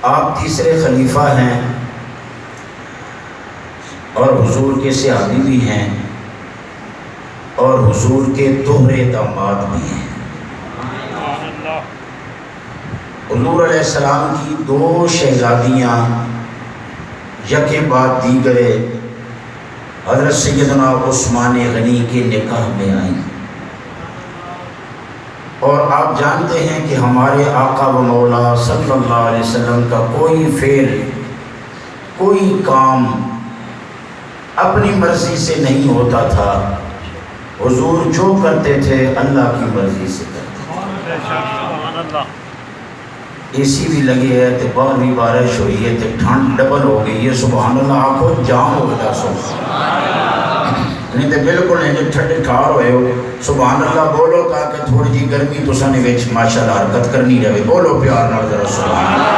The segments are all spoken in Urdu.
آپ تیسرے خلیفہ ہیں اور حضور کے صحابی بھی ہیں اور حضور کے دوہرے داماد بھی ہیں۔ حضور علیہ السلام کی دو شہزادیاں یکے بعد دیگرے حضرت سیدنا عثمان غنی کے نکاح میں آئیں، اور آپ جانتے ہیں کہ ہمارے آقا و مولا صلی اللہ علیہ وسلم کا کوئی فعل، کوئی کام اپنی مرضی سے نہیں ہوتا تھا، حضور جو کرتے تھے اللہ کی مرضی سے کرتے تھے۔ اے سی بھی لگی ہے تو باہر بھی بارش ہوئی ہے تو ٹھنڈ ڈبل ہو گئی ہے، سبحان اللہ، آنکھوں جام ہو گیا سو نہیں تو بالکل نہیں جو ٹھنڈے ٹھار ہوئے ہو، سبحان اللہ بولو تاکہ تھوڑی جی گرمی تو سانے وچ ماشاءاللہ حرکت کرنی رہے، بولو پیار نال ذرا سبحان اللہ۔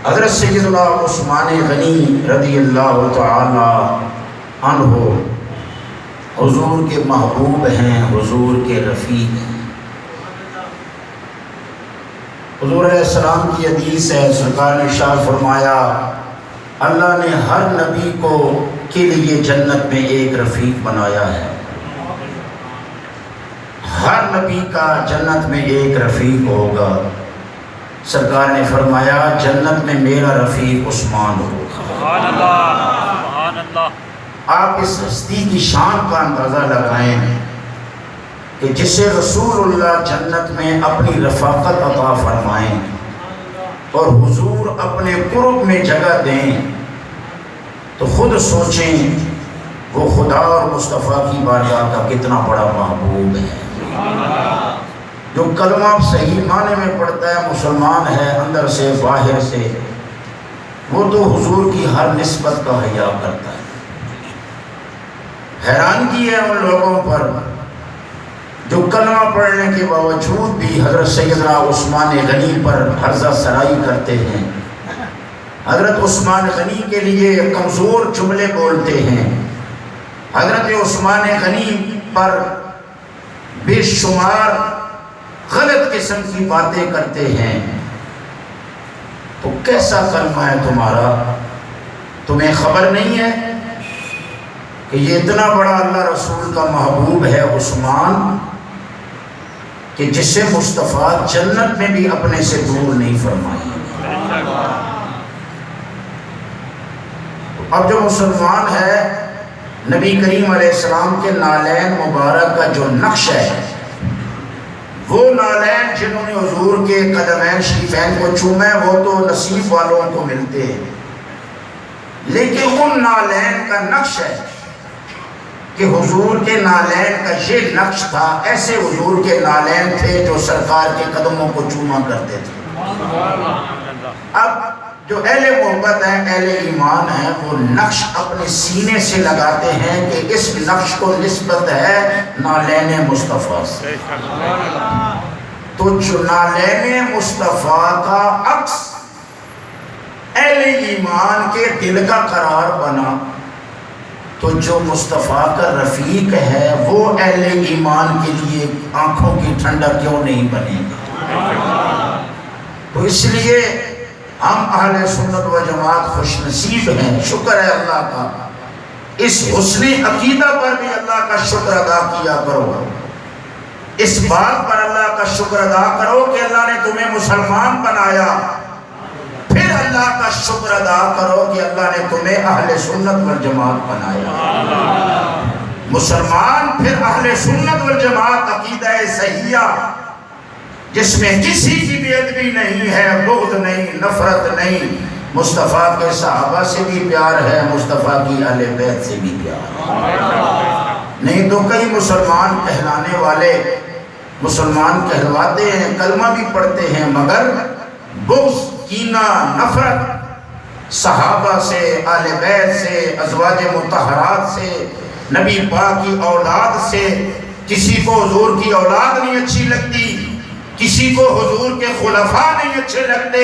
حضرت سیدنا عثمان غنی رضی اللہ تعالی عنہ حضور کے محبوب ہیں، حضور کے رفیق ہیں۔ حضور علیہ السلام کی حدیث ہے، سرکار نے ارشاد فرمایا اللہ نے ہر نبی کو کے لیے جنت میں ایک رفیق بنایا ہے، ہر نبی کا جنت میں ایک رفیق ہوگا۔ سرکار نے فرمایا جنت میں میرا رفیق عثمان ہوگا۔ سبحان اللہ، سبحان اللہ۔ آپ اس ہستی کی شان کا اندازہ لگائیں کہ جسے رسول اللہ جنت میں اپنی رفاقت عطا فرمائیں اور حضور اپنے قرب میں جگہ دیں، تو خود سوچیں وہ خدا اور مصطفیٰ کی بارگاہ کا کتنا بڑا محبوب ہے، جو کلمہ صحیح معنی میں پڑھتا ہے، مسلمان ہے اندر سے باہر سے، وہ تو حضور کی ہر نسبت کا حیا کرتا ہے۔ حیرانگی ہے ان لوگوں پر جو کلمہ پڑھنے کے باوجود بھی حضرت سیدنا عثمان غنی پر ہرزہ سرائی کرتے ہیں، حضرت عثمان غنی کے لیے کمزور جملے بولتے ہیں، حضرت عثمان غنی پر بے شمار غلط قسم کی باتیں کرتے ہیں۔ تو کیسا کلمہ ہے تمہارا؟ تمہیں خبر نہیں ہے کہ یہ اتنا بڑا اللہ رسول کا محبوب ہے عثمان کہ جسے مصطفیٰ جنت میں بھی اپنے سے دور نہیں فرمائی۔ اب جو مسلمان ہے، نبی کریم علیہ السلام کے نالین مبارک کا جو نقش ہے، وہ نالین جنہوں نے حضور کے قدمین شریفین کو چوما ہے وہ تو نصیب والوں کو ملتے ہیں، لیکن ان نالین کا نقش ہے کہ حضور کے نالین کا یہ نقش تھا، ایسے حضور کے نالین تھے جو سرکار کے قدموں کو چوما کرتے تھے۔ اب جو اہل محبت ہیں، اہل ایمان ہیں، وہ نقش اپنے سینے سے لگاتے ہیں کہ اس نقش کو نسبت ہے نالین مصطفیٰ سے، تو جو نالین مصطفیٰ کا عکس اہل ایمان کے دل کا قرار بنا، تو جو مصطفیٰ کا رفیق ہے وہ اہل ایمان کے لیے آنکھوں کی ٹھنڈک کیوں نہیں بنے گا؟ تو اس لیے ہم اہل سنت و جماعت خوش نصیب ہیں، شکر ہے اللہ کا، اس حسن عقیدہ پر بھی اللہ کا شکر ادا کیا کرو، اس بات پر اللہ کا شکر ادا کرو کہ اللہ نے تمہیں مسلمان بنایا، پھر اللہ کا شکر ادا کرو کہ اللہ نے تمہیں اہل سنت والجماعت بنایا۔ مسلمان پھر اہل سنت والجماعت عقیدہ صحیحہ جس میں کسی کی بھی ادبی نہیں ہے، بغض نہیں، نفرت نہیں، مصطفیٰ کے صحابہ سے بھی پیار ہے، مصطفیٰ کی اہل بیت سے بھی پیار ہے۔ نہیں تو کئی مسلمان کہلانے والے مسلمان کہلواتے ہیں، کلمہ بھی پڑھتے ہیں، مگر بغض، کینہ، نفرت صحابہ سے، اہل بیت سے، ازواج مطہرات سے، نبی پاک کی اولاد سے۔ کسی کو حضور کی اولاد نہیں اچھی لگتی، کسی کو حضور کے خلفاء نہیں اچھے لگتے،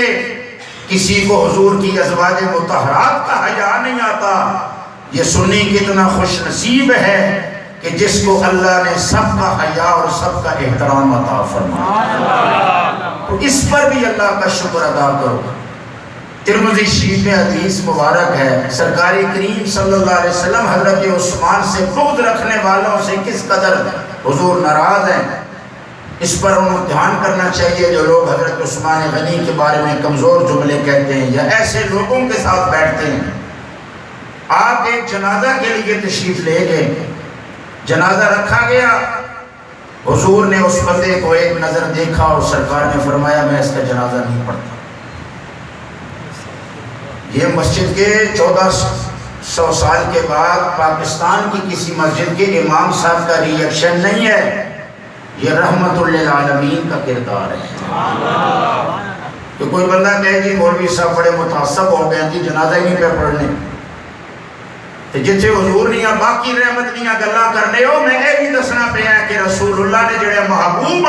کسی کو حضور کی ازواج مطہرات کا حیا نہیں آتا۔ یہ سنی کتنا خوش نصیب ہے کہ جس کو اللہ نے سب کا حیا اور سب کا احترام عطا فرمایا۔ تو اس پر بھی اللہ کا شکر ادا کرو۔ ترمذی شریف میں حدیث مبارک ہے، سرکار کریم صلی اللہ علیہ وسلم حضرت عثمان سے بغض رکھنے والوں سے کس قدر حضور ناراض ہیں، اس پر انہیں دھیان کرنا چاہیے۔ جو لوگ حضرت عثمان غنی کے بارے میں کمزور جملے کہتے ہیں یا ایسے لوگوں کے ساتھ بیٹھتے ہیں، آپ ایک جنازہ کے لیے تشریف لے گئے، جنازہ رکھا گیا، حضور نے اس بندے کو ایک نظر دیکھا اور سرکار نے فرمایا میں اس کا جنازہ نہیں پڑھتا۔ یہ مسجد کے 1400 سال کے بعد پاکستان کی کسی مسجد کے امام صاحب کا ری ایکشن نہیں ہے، یہ رحمت للعالمین کا کردار ہے۔ کہ کوئی بندہ کہے جی مولوی صاحب بڑے متعصب ہو گئے جی جنازہ ہی نہیں پہ پڑھنے، تو جتھے حضور نہیں باقی رحمت نہیں گلا کرنے ہو، میں یہ بھی دسنا پیا کہ رسول اللہ نے جڑے محبوب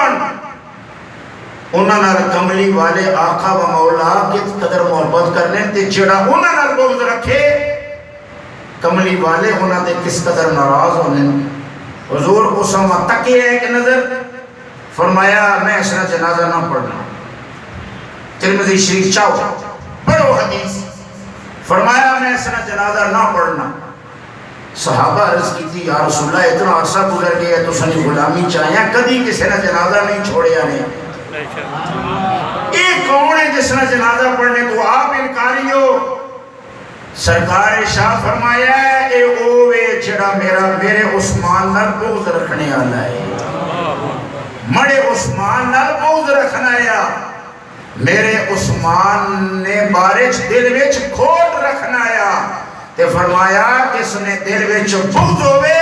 انہاں نال کملی والے آقا و مولا کس قدر محبت کرنے تے جڑا انہاں نال بغض رکھے کملی والے انہاں تے کس قدر ناراض ہونے۔ حضور اسامہ تکے ایک نظر فرمایا میں اس نے جنازہ نہ پڑھنا۔ ترمذی شریف چاہو پڑھو حدیث، فرمایا میں اس نے جنازہ نہ پڑھنا۔ صحابہ عرض کی تھی یا رسول اللہ اتنا عرصہ گزر گیا تو سنی غلامی چاہیے، کدی کسی نے جنازہ نہیں چھوڑیا نہیں۔ ایک کون ہے جس نے جنازہ پڑھنے تو آپ انکاری ہو؟ سرکار شاہ فرمایا ہے اے اوے جڑا میرے عثمان نال بغض رکھنے والا ہے، مڑے عثمان نال بغض رکھنا ہے، میرے عثمان نے بارش دل وچ کھوٹ رکھنا ہے، تے فرمایا کس نے دل وچ بغض ہوئے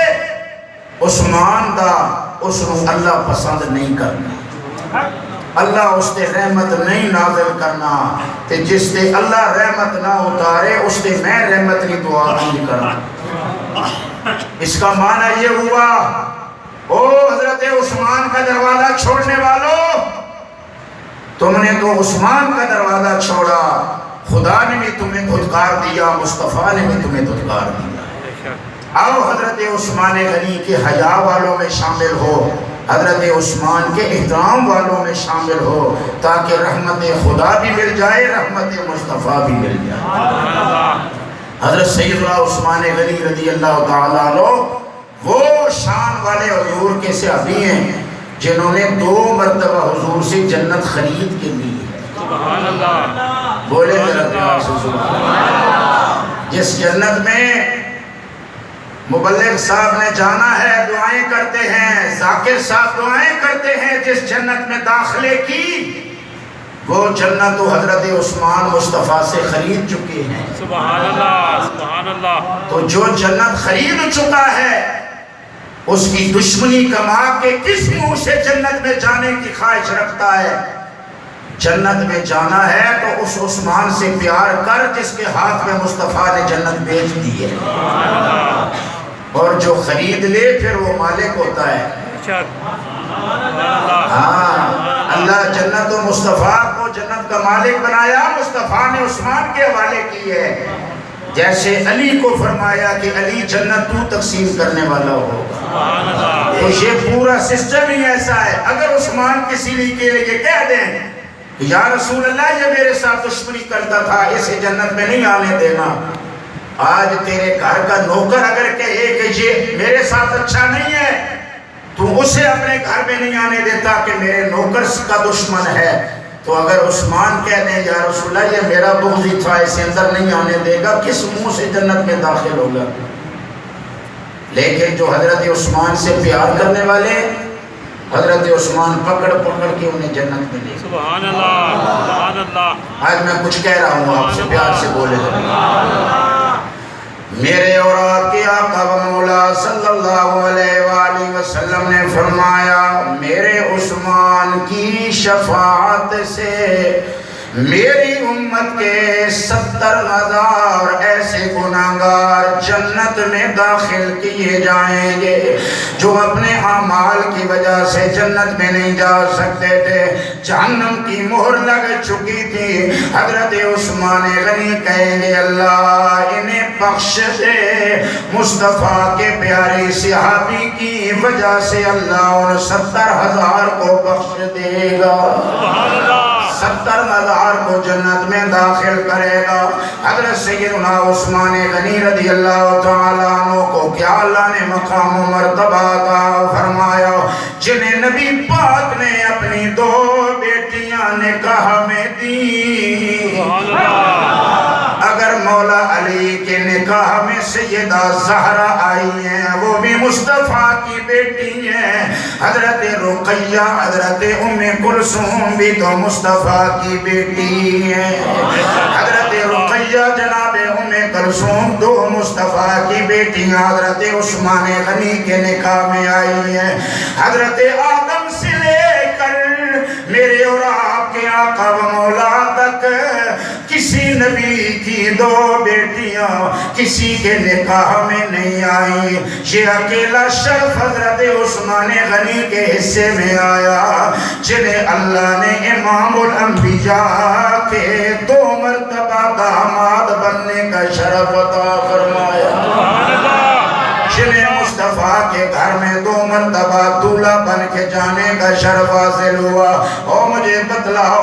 عثمان دا، اس کو اللہ پسند نہیں کرنا، اللہ اس تے رحمت نہیں نازل کرنا، تے جس تے اللہ رحمت نہ اتارے اس تے میں رحمت نہیں دعا نہیں کرنا۔ اس کا معنی یہ ہوا او حضرت عثمان کا دروازہ چھوڑنے والوں، تم نے تو عثمان کا دروازہ چھوڑا، خدا نے بھی تمہیں دھتکار دیا، مصطفیٰ نے بھی تمہیں دھتکار دیا۔ آؤ حضرت عثمان غنی کے حیا والوں میں شامل ہو، حضرت عثمان کے احترام والوں میں شامل ہو، تاکہ رحمت خدا بھی مل جائے، رحمت مصطفیٰ بھی مل جائے۔ حضرت سیدنا عثمان غنی رضی اللہ تعالیٰ عنہ وہ شان والے حضور کے صحابی ہیں جنہوں نے 2 مرتبہ حضور سے جنت خرید کے لی ہے۔ سبحان اللہ، بولے ذرا پیار سے سبحان اللہ۔ جس جنت میں مبلغ صاحب نے جانا ہے دعائیں کرتے ہیں، ذاکر صاحب دعائیں کرتے ہیں، جس جنت میں داخلے کی وہ جنت و حضرت عثمان مصطفیٰ سے خرید چکے ہیں۔ سبحان اللہ، سبحان اللہ۔ تو جو جنت خرید چکا ہے اس کی دشمنی کما کے کس منہ سے جنت میں جانے کی خواہش رکھتا ہے؟ جنت میں جانا ہے تو اس عثمان سے پیار کر جس کے ہاتھ میں مصطفیٰ نے جنت بیچ دی ہے، اور جو خرید لے پھر وہ مالک ہوتا ہے۔ ہاں، اللہ جنت و مصطفیٰ کو جنت کا مالک بنایا، مصطفیٰ نے عثمان کے حوالے کی ہے، جیسے علی کو فرمایا کہ علی جنت تو تقسیم کرنے والا ہوگا۔ تو یہ پورا سسٹم ہی ایسا ہے۔ اگر عثمان کسی کے لیے کہہ دیں یا رسول اللہ یہ میرے ساتھ دشمنی کرتا تھا، اسے جنت میں نہیں آنے دینا، آج تیرے گھر کا نوکر اگر کہے کہ یہ میرے ساتھ اچھا نہیں ہے، تو اسے اپنے گھر میں نہیں آنے دیتا کہ میرے نوکر کا دشمن ہے، تو اگر عثمان کہہ دیں یا رسول اللہ یہ میرا بغضی تھا اسے اندر نہیں آنے دے گا، کس منہ سے جنت میں داخل ہوگا؟ لیکن جو حضرت عثمان سے پیار کرنے والے، حضرت عثمان پکڑ پکڑ کے انہیں جنت میں لے۔ سبحان اللہ، سبحان اللہ۔ آج میں کچھ کہہ رہا ہوں آپ سے، پیار سے بولے۔ میرے اور آپ کے آقا و مولا صلی اللہ علیہ وآلہ وسلم نے فرمایا میرے عثمان کی شفاعت سے میری امت کے 70,000 ایسے گناہگار جنت میں داخل کیے جائیں گے جو اپنے اعمال کی وجہ سے جنت میں نہیں جا سکتے تھے، جہنم کی مہر لگ چکی تھی۔ حضرت عثمان غنی کہیں گے اللہ انہیں بخش دے، مصطفیٰ کے پیارے صحابی کی وجہ سے اللہ ان 70,000 کو بخش دے گا۔ سبحان اللہ۔ 70,000 کو جنت میں داخل کرے گا۔ حضرت سیدنا عثمان غنی رضی اللہ تعالیٰ عنہ کو کیا اللہ نے مقام و مرتبہ عطا فرمایا، جنہیں نبی پاک نے اپنی 2 بیٹیاں نکاح میں دی۔ اگر مولا علی کے نکاح میں سیدہ زہرا آئی ہیں، وہ بھی مصطفیٰ کی بیٹی ہیں۔ حضرت رقیہ، حضرت ام کلثوم بھی تو مصطفیٰ کی بیٹی ہیں۔ حضرت رقیہ جناب ام کلثوم 2 مصطفیٰ کی بیٹیاں حضرت عثمان غنی کے نکاح میں آئی ہیں۔ حضرت آدم سے لے کر میرے اور آپ کے آقا و مولا تک کسی نبی کی 2 بیٹیاں کسی کے نکاح میں نہیں آئی۔ یہ اکیلا شرف حضرت عثمان غنی کے حصے میں آیا، جنہیں اللہ نے امام الانبیاء کے 2 مرتبہ داماد بننے کا شرف عطا فرمایا، جنہیں مصطفیٰ کے گھر میں 2 مرتبہ دولہا بن کے جانے کا شرف حاصل ہوا۔ اور مجھے بتلاؤ،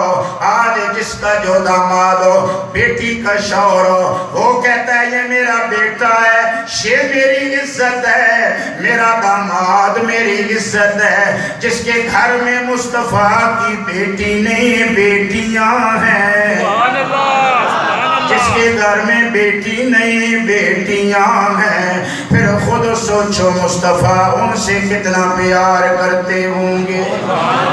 آج جس کا جو داماد ہو، بیٹی کا شوہر ہو، وہ کہتا ہے یہ میرا بیٹا ہے، یہ میری عزت ہے، میرا داماد میری عزت ہے۔ جس کے گھر میں مصطفیٰ کی بیٹی نہیں بیٹیاں ہیں، جس کے گھر میں بیٹی نہیں بیٹیاں ہیں، پھر خود سوچو مصطفیٰ ان سے کتنا پیار کرتے ہوں گے۔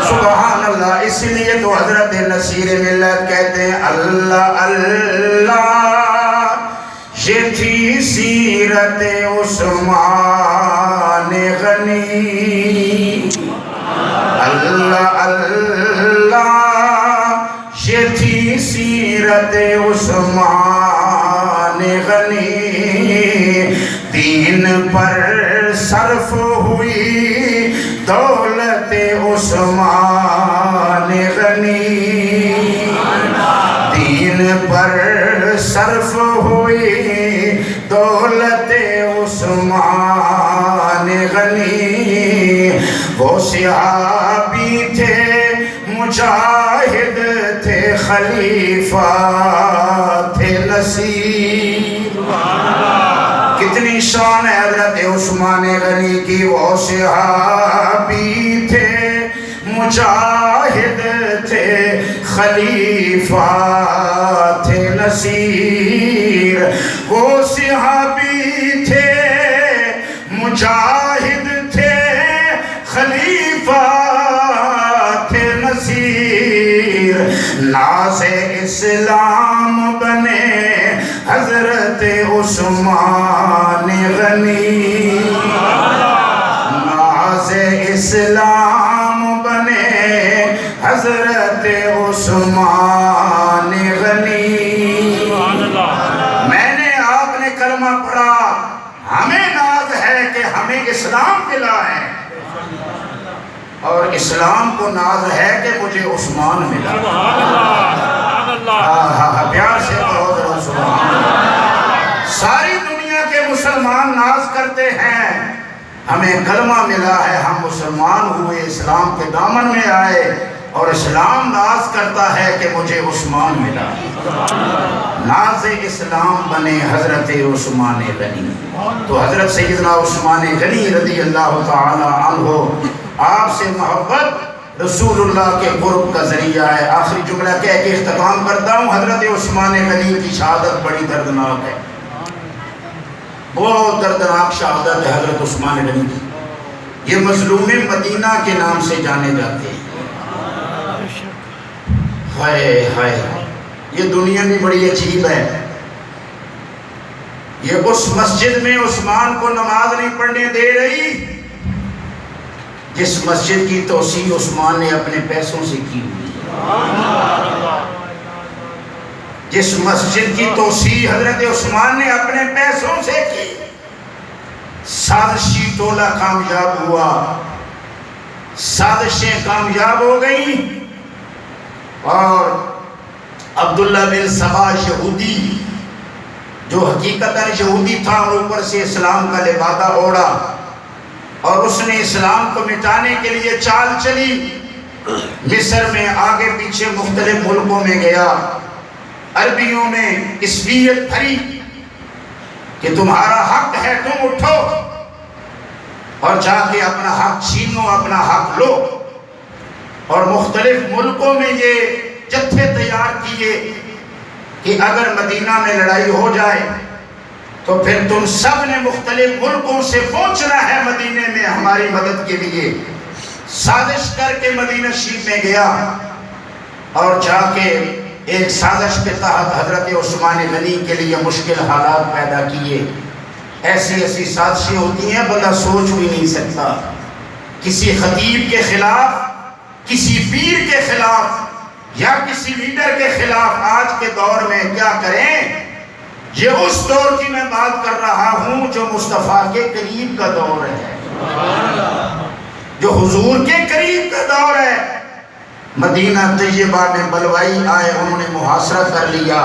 سبحان اللہ۔ اس لیے تو حضرت نصیر ملت کہتے ہیں اللہ اللہ، یہ تھی سیرت عثمان غنی، اللہ اللہ، یہ تھی سیرت عثمان غنی، دین پر صرف ہوئی دولت عثمان غنی، دین پر صرف ہوئی دولت عثمان غنی۔ وہ صحابی تھے، مجاہد تھے، خلیفہ تھے نصیر۔ کتنی شان ہے حضرت عثمان غنی کی۔ وہ صحابی تھے، مجاہد تھے، خلیفہ تھے نصیر۔ وہ صحابی تھے، مجاہد تھے، خلیفہ تھے نصیر۔ ناز اسلام بنے حضرت عثمان غنی، ناز اسلام بنے حضرت عثمان غنی۔ میں نے آپ نے کلمہ پڑھا، ہمیں ناز ہے کہ ہمیں اسلام ملا ہے، اور اسلام کو ناز ہے کہ مجھے عثمان ملا۔ پیار سے کہو ذرا سبحان اللہ۔ ساری دنیا کے مسلمان ناز کرتے ہیں ہمیں کلمہ ملا ہے، ہم مسلمان ہوئے، اسلام کے دامن میں آئے، اور اسلام ناز کرتا ہے کہ مجھے عثمان ملا۔ ناز اسلام بنے حضرت عثمان غنی۔ تو حضرت سیدنا عثمان غنی رضی اللہ تعالی عنہ، آپ سے محبت رسول اللہ کے قرب کا ذریعہ ہے۔ آخری جملہ کہہ کے اختتام کرتا ہوں، حضرت عثمان غنی کی شہادت بڑی دردناک ہے، بہت دردناک شہادت ہے حضرت عثمان غنی کی۔ یہ مظلوم مدینہ کے نام سے جانے جاتے ہیں۔ ہائے ہائے، یہ دنیا بھی بڑی عجیب ہے۔ یہ اس مسجد میں عثمان کو نماز نہیں پڑھنے دے رہی جس مسجد کی توسیع عثمان نے اپنے پیسوں سے کی ہوئی، جس مسجد کی توسیع حضرت عثمان نے اپنے پیسوں سے کی۔ سازشی ٹولہ کامیاب ہوا، سازشیں کامیاب ہو گئیں، اور عبداللہ بن سبا یہودی جو حقیقتاً یہودی تھا اور اوپر سے اسلام کا لبادہ اوڑا، اور اس نے اسلام کو مٹانے کے لیے چال چلی۔ مصر میں آگے پیچھے مختلف ملکوں میں گیا، عربیوں میں عصبیت بھری کہ تمہارا حق ہے، تم اٹھو اور جا کے اپنا حق چھینو، اپنا حق لو۔ اور مختلف ملکوں میں یہ جتھے تیار کیے کہ اگر مدینہ میں لڑائی ہو جائے تو پھر تم سب نے مختلف ملکوں سے پہنچنا ہے مدینے میں ہماری مدد کے لیے۔ سازش کر کے مدینہ شریف میں گیا اور جا کے ایک سازش کے تحت حضرت عثمان غنی کے لیے مشکل حالات پیدا کیے۔ ایسی ایسی سازشیں ہوتی ہیں بندہ سوچ بھی نہیں سکتا۔ کسی خطیب کے خلاف، کسی پیر کے خلاف یا کسی لیڈر کے خلاف آج کے دور میں کیا کریں؟ یہ اس دور کی میں بات کر رہا ہوں جو مصطفیٰ کے قریب کا دور ہے، جو حضور کے قریب کا دور ہے۔ مدینہ طیبہ میں بلوائی آئے، انہوں نے محاصرہ کر لیا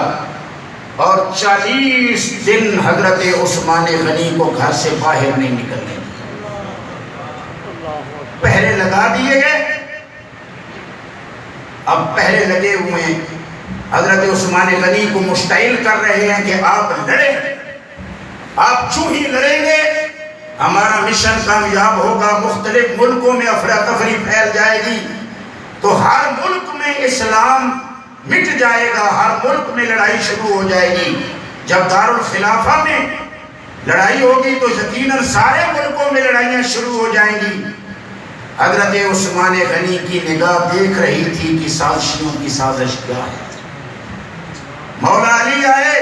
اور 40 دن حضرت عثمان غنی کو گھر سے باہر نہیں نکلنے دیا۔ پہرے لگا دیے گئے۔ اب پہرے لگے ہوئے ہیں، حضرت عثمان غنی کو مشتعل کر رہے ہیں کہ آپ لڑیں، آپ چوں ہی لڑیں گے ہمارا مشن کامیاب ہوگا، مختلف ملکوں میں افراتفری پھیل جائے گی تو ہر ملک میں اسلام مٹ جائے گا، ہر ملک میں لڑائی شروع ہو جائے گی۔ جب دارالخلافہ میں لڑائی ہوگی تو یقیناً سارے ملکوں میں لڑائیاں شروع ہو جائیں گی۔ حضرت عثمان غنی کی نگاہ دیکھ رہی تھی کہ سازشیوں کی سازش کیا ہے۔ مولا علی آئے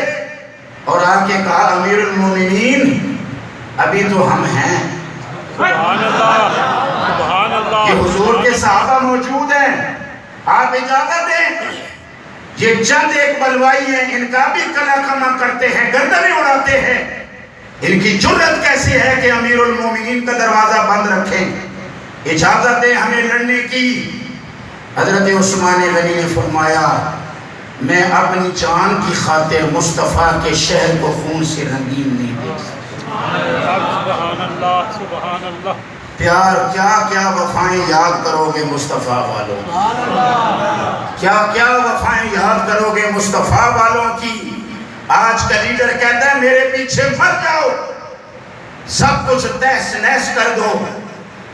اور آ کے کہا امیر المومنین ابھی تو ہم ہیں، سبحان اللہ، سبحان اللہ، کہ حضور کے صحابہ موجود ہیں، آپ اجازت دیں۔ یہ چند ایک بلوائی ہیں، ان کا بھی کلا کما کرتے ہیں، گردنیں اڑاتے ہیں، ان کی جرت کیسی ہے کہ امیر المومنین کا دروازہ بند رکھیں، اجازت دیں ہمیں لڑنے کی۔ حضرت عثمان غنی نے فرمایا میں اپنی جان کی خاطر مصطفیٰ کے شہر کو خون سے رنگین نہیں دیکھ سکتا۔ سبحان اللہ، سبحان اللہ۔ پیار کیا کیا وفائیں یاد کرو گے مصطفیٰ والوں کی، کیا کیا وفائیں یاد کرو گے مصطفیٰ والوں کی۔ آج کا لیڈر کہتا ہے میرے پیچھے مت جاؤ، سب کچھ تہس نہس کر دو،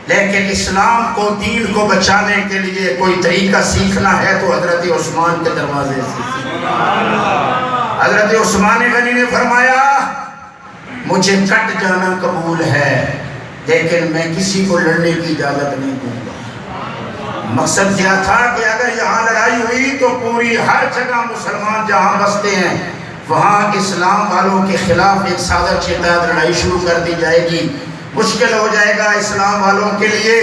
لیکن اسلام کو، دین کو بچانے کے لیے کوئی طریقہ سیکھنا ہے تو حضرت عثمان کے دروازے سے۔ حضرت عثمان غنی نے فرمایا مجھے کٹ جانا قبول ہے لیکن میں کسی کو لڑنے کی اجازت نہیں دوں گا۔ مقصد کیا تھا کہ اگر یہاں لڑائی ہوئی تو پوری ہر جگہ مسلمان جہاں بستے ہیں وہاں اسلام والوں کے خلاف ایک سازش کے تحت لڑائی شروع کر دی جائے گی، مشکل ہو جائے گا اسلام والوں کے لیے۔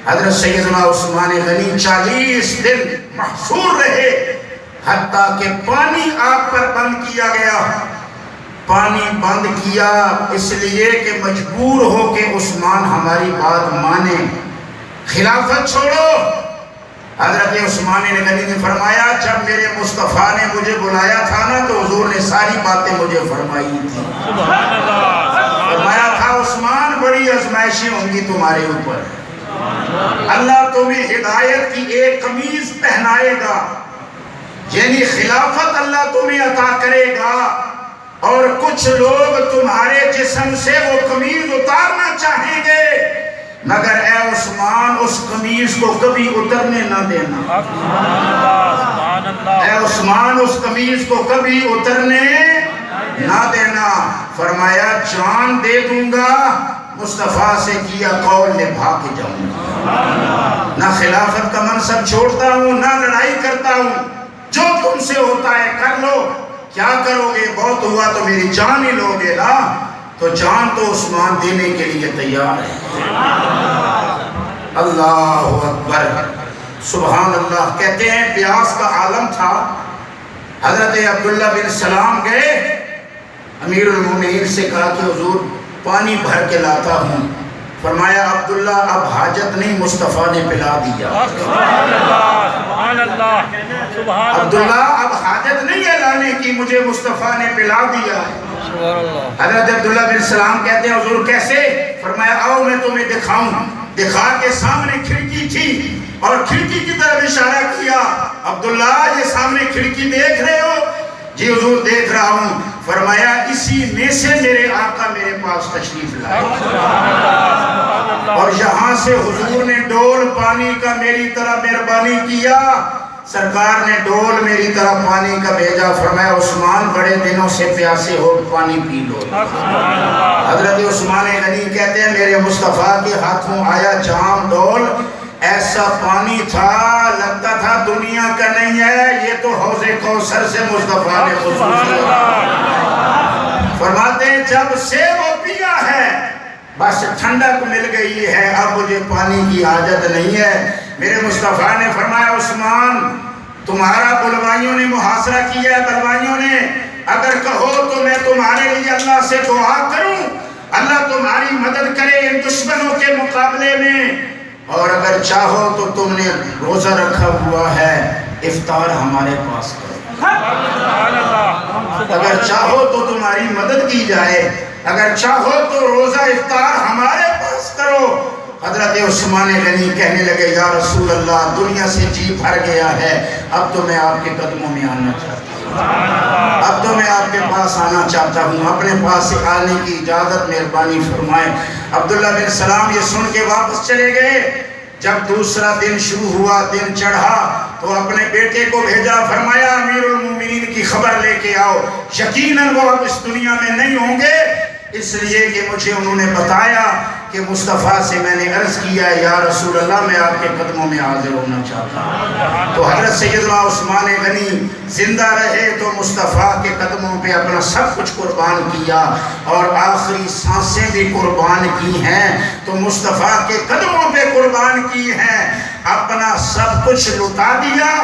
حضرت سیدنا عثمان غنی 40 دن محصور رہے، حتیٰ کہ پانی آگ پر بند کیا گیا۔ پانی بند کیا اس لیے کہ مجبور ہو کہ عثمان ہماری بات مانے، خلافت چھوڑو۔ حضرت عثمان غنی نے فرمایا جب میرے مصطفیٰ نے مجھے بلایا تھا نا تو حضور نے ساری باتیں مجھے فرمائی تھی۔ سبحان اللہ، فرمایا تھا عثمان بڑی آزمائشیں ہوں گی تمہارے اوپر، اللہ تمہیں ہدایت کی ایک قمیض پہنائے گا، یعنی خلافت اللہ تمہیں عطا کرے گا، اور کچھ لوگ تمہارے جسم سے وہ قمیض اتارنا چاہیں گے، مگر اے عثمان اس قمیض کو کبھی اترنے نہ دینا۔ سبحان اللہ، اے عثمان اس قمیض کو کبھی اترنے نہ دینا۔ فرمایا جان دے دوں گا، مصطفیٰ سے کیا قول نبھا کے جاؤں گا، نہ خلافت کا منصب چھوڑتا ہوں نہ لڑائی کرتا ہوں، جو تم سے ہوتا ہے کر لو۔ کیا کرو گے؟ بہت ہوا تو میری جان ہی لوگے نا، تو جان تو عثمان دینے کے لیے تیار ہے۔ اللہ اکبر، سبحان اللہ۔ کہتے ہیں پیاس کا عالم تھا، حضرت عبداللہ بن سلام گئے، امیر المومنین سے کہا کہ حضور پانی بھر کے لاتا ہوں۔ فرمایا عبداللہ اب حاجت نہیں، مصطفیٰ نے پلا دیا۔ سبحان اللہ، سبحان اللہ، سبحان اللہ، عبداللہ اب حاجت نہیں ہے لانے کی، مجھے مصطفیٰ نے پلا دیا ہے۔ حضرت عبداللہ بن سلام کہتے ہیں حضور کیسے؟ فرمایا آؤ میں تمہیں دکھاؤں۔ دکھا کے سامنے کھڑکی تھی، اور کھڑکی کی طرف اشارہ کیا، عبداللہ یہ سامنے کھڑکی دیکھ رہے ہو؟ جی حضور دیکھ رہا ہوں۔ فرمایا اسی میں سے میرے آقا میرے پاس تشریف لائے، اور یہاں سے حضور نے ڈول پانی کا میری طرح مہربانی کیا، سرکار نے ڈول میری طرح پانی کا بھیجا، فرمایا عثمان بڑے دنوں سے پیاسے ہو، پانی پی لو۔ حضرت عثمان غنی کہتے ہیں میرے مصطفیٰ کے ہاتھوں آیا جام ڈول، ایسا پانی تھا لگتا تھا دنیا کا نہیں ہے، یہ تو حوض کوثر سے مصطفیٰ نے خصوصی فرماتے ہیں جب سے وہ پیا ہے بس ٹھنڈک مل گئی ہے، اب مجھے پانی کی حاجت نہیں ہے۔ میرے مصطفیٰ نے فرمایا عثمان تمہارا بلوائیوں نے محاصرہ کیا ہے، بلوائیوں نے، اگر کہو تو میں تمہارے لیے اللہ سے دعا کروں، اللہ تمہاری مدد کرے ان دشمنوں کے مقابلے میں، اور اگر چاہو تو تم نے روزہ رکھا ہوا ہے افطار ہمارے پاس کرو، اگر چاہو تو تمہاری مدد کی جائے، اگر چاہو تو روزہ افطار ہمارے پاس کرو۔ حضرت عثمان غنی کہنے لگے یا رسول اللہ دنیا سے جی بھر گیا ہے، اب تو میں آپ کے قدموں میں آنا چاہتا ہوں، اب تو میں آپ کے پاس آنا چاہتا ہوں، اپنے پاس سے آنے کی اجازت مہربانی فرمائیں۔ عبداللہ بن سلام یہ سن کے واپس چلے گئے۔ جب دوسرا دن شروع ہوا، دن چڑھا، تو اپنے بیٹے کو بھیجا، فرمایا امیر المومنین کی خبر لے کے آؤ، یقیناً وہ اب اس دنیا میں نہیں ہوں گے، اس لیے کہ مجھے انہوں نے بتایا کہ مصطفیٰ سے میں نے عرض کیا یا رسول اللہ میں آپ کے قدموں میں حاضر ہونا چاہتا ہوں۔ تو حضرت سیدنا عثمان غنی زندہ رہے تو مصطفیٰ کے قدموں پہ اپنا سب کچھ قربان کیا، اور آخری سانسیں بھی قربان کی ہیں تو مصطفیٰ کے قدموں پہ قربان کی ہیں، اپنا سب کچھ لٹا دیا،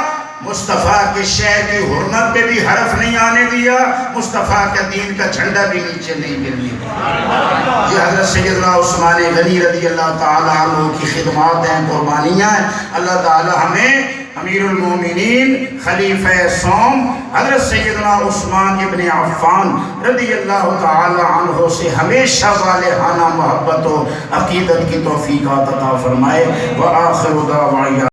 مصطفیٰ کے شہر کی حرمت پہ بھی حرف نہیں آنے دیا، مصطفیٰ کا دین کا جھنڈا بھی نیچے نہیں گرنے دیا۔ یہ حضرت سیدنا عثمان غنی رضی اللہ تعالیٰ عنہ کی خدمات ہیں، قربانیاں ہیں۔ اللہ تعالیٰ ہمیں امیر المومنین خلیفہ سوم حضرت سیدنا عثمان ابن عفان رضی اللہ تعالیٰ عنہ سے ہمیشہ والہانہ محبت و عقیدت کی توفیق عطا فرمائے۔ وآخر دعوانا